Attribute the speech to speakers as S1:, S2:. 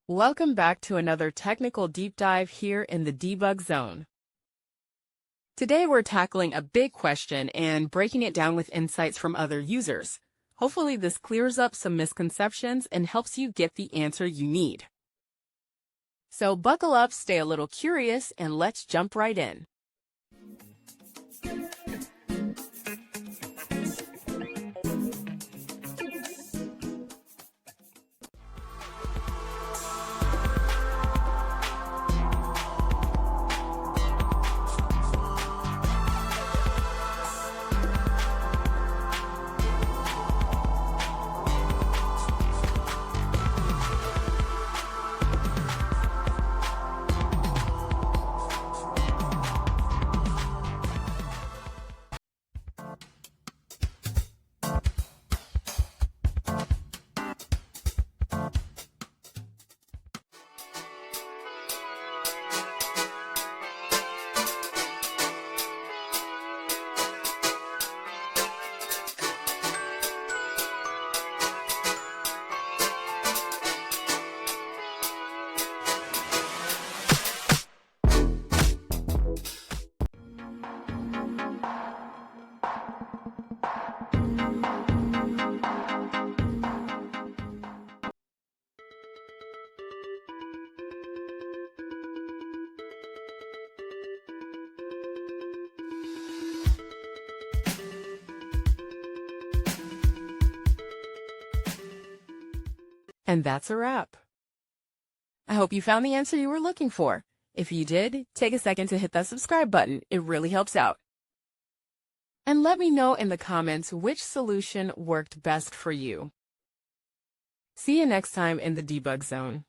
S1: Welcome back to another technical deep dive here in the debug zone. Today we're tackling a big question and breaking it down with insights from other users. Hopefully this clears up some misconceptions and helps you get the answer you need. So buckle up, stay a little curious, and let's jump right in. And that's a wrap. I hope you found the answer you were looking for. If you did, take a second to hit that subscribe button. It really helps out. And let me know in the comments which solution worked best for you. See you next time in the debug zone.